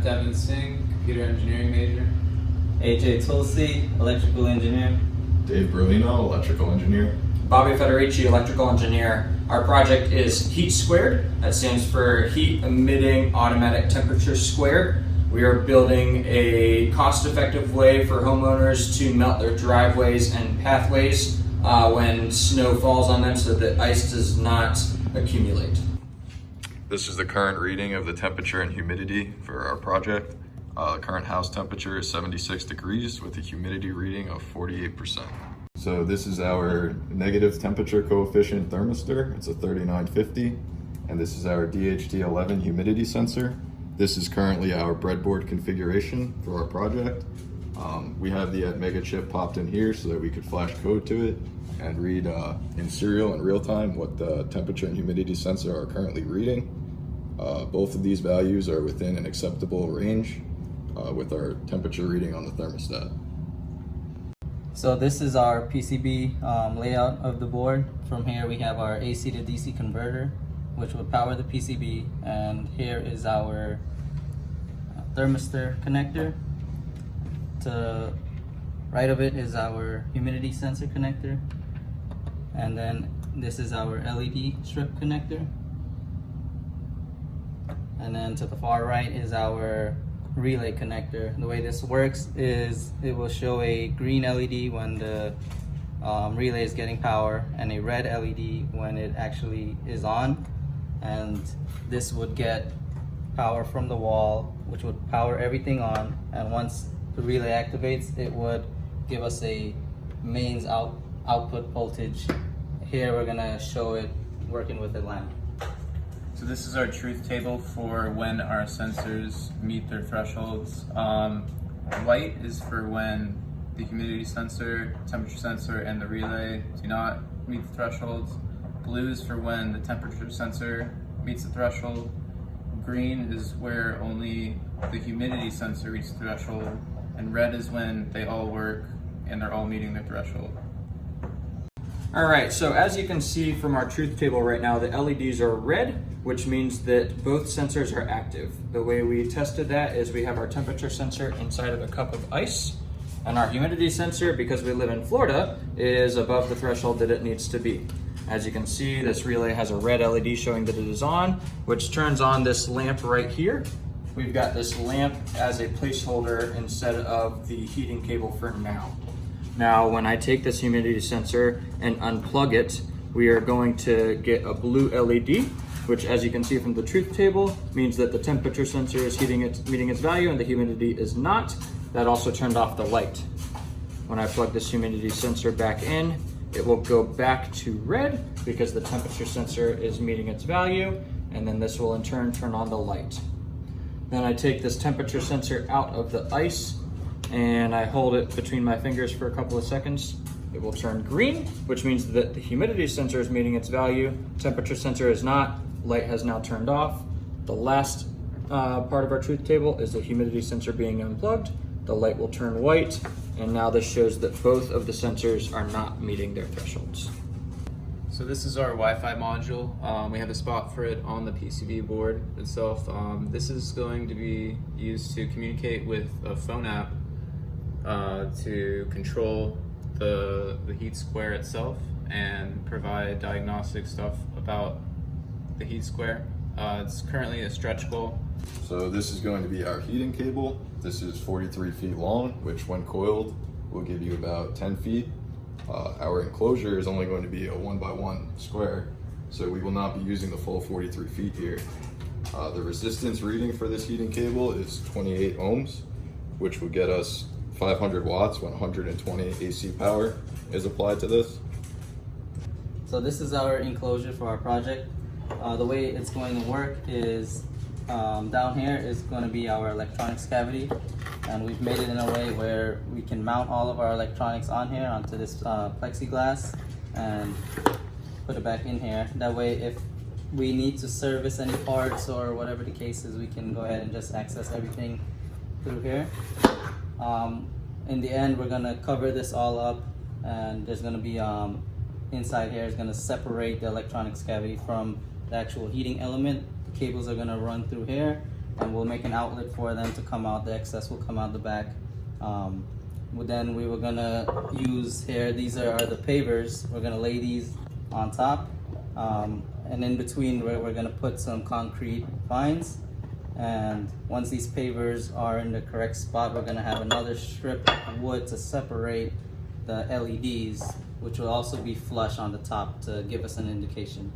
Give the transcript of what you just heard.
Devin Singh, computer engineering major. AJ Tulsi, electrical engineer. Dave Berlino, electrical engineer. Bobby Federici, electrical engineer. Our project is HeatSquared. That stands for Heat Emitting Automatic Temperature Squared. We are building a cost-effective way for homeowners to melt their driveways and pathways when snow falls on them so that ice does not accumulate. This is the current reading of the temperature and humidity for our project. The current house temperature is 76 degrees with a humidity reading of 48%. So this is our negative temperature coefficient thermistor. It's a 3950. And this is our DHT11 humidity sensor. This is currently our breadboard configuration for our project. We have the Mega chip popped in here so that we could flash code to it and read in serial in real time what the temperature and humidity sensor are currently reading. Both of these values are within an acceptable range with our temperature reading on the thermostat. So this is our PCB layout of the board. From here we have our AC to DC converter, which would power the PCB, and here is our thermistor connector. To right of it is our humidity sensor connector, and then this is our LED strip connector, and then to the far right is our relay connector. The way this works is it will show a green LED when the relay is getting power and a red LED when it actually is on, and this would get power from the wall, which would power everything on, and once the relay activates, it would give us a mains output voltage. Here we're gonna show it working with a lamp. So this is our truth table for when our sensors meet their thresholds. White is for when the humidity sensor, temperature sensor, and the relay do not meet the thresholds. Blue is for when the temperature sensor meets the threshold. Green is where only the humidity sensor reaches the threshold. And red is when they all work and they're all meeting their threshold. All right, so as you can see from our truth table right now, the LEDs are red, which means that both sensors are active. The way we tested that is we have our temperature sensor inside of a cup of ice, and our humidity sensor, because we live in Florida, is above the threshold that it needs to be. As you can see, this relay has a red LED showing that it is on, which turns on this lamp right here. We've got this lamp as a placeholder instead of the heating cable for now. Now, when I take this humidity sensor and unplug it, we are going to get a blue LED, which, as you can see from the truth table, means that the temperature sensor is meeting its value and the humidity is not. That also turned off the light. When I plug this humidity sensor back in, it will go back to red because the temperature sensor is meeting its value, and then this will in turn turn on the light. Then I take this temperature sensor out of the ice and I hold it between my fingers for a couple of seconds. It will turn green, which means that the humidity sensor is meeting its value, temperature sensor is not, light has now turned off. The last part of our truth table is the humidity sensor being unplugged. The light will turn white, and now this shows that both of the sensors are not meeting their thresholds. So this is our Wi-Fi module. We have a spot for it on the PCB board itself. This is going to be used to communicate with a phone app to control the HeatSquare itself and provide diagnostic stuff about the HeatSquare. It's currently a stretchable. So this is going to be our heating cable. This is 43 feet long, which when coiled will give you about 10 feet. Our enclosure is only going to be a 1x1 square, so we will not be using the full 43 feet here. The resistance reading for this heating cable is 28 ohms, which would get us 500 watts when 120 AC power is applied to this. So this is our enclosure for our project. The way it's going to work is down here is going to be our electronics cavity, and we've made it in a way where we can mount all of our electronics on here onto this plexiglass and put it back in here. That way, if we need to service any parts or whatever the case is, we can go ahead and just access everything through here. In the end, we're gonna cover this all up, and there's gonna be inside here is gonna separate the electronics cavity from the actual heating element. The cables are gonna run through here, and we'll make an outlet for them to come out. The excess will come out the back. Then we were gonna use here, these are the pavers. We're gonna lay these on top, and in between we're gonna put some concrete fines. And once these pavers are in the correct spot, we're gonna have another strip of wood to separate the LEDs, which will also be flush on the top to give us an indication.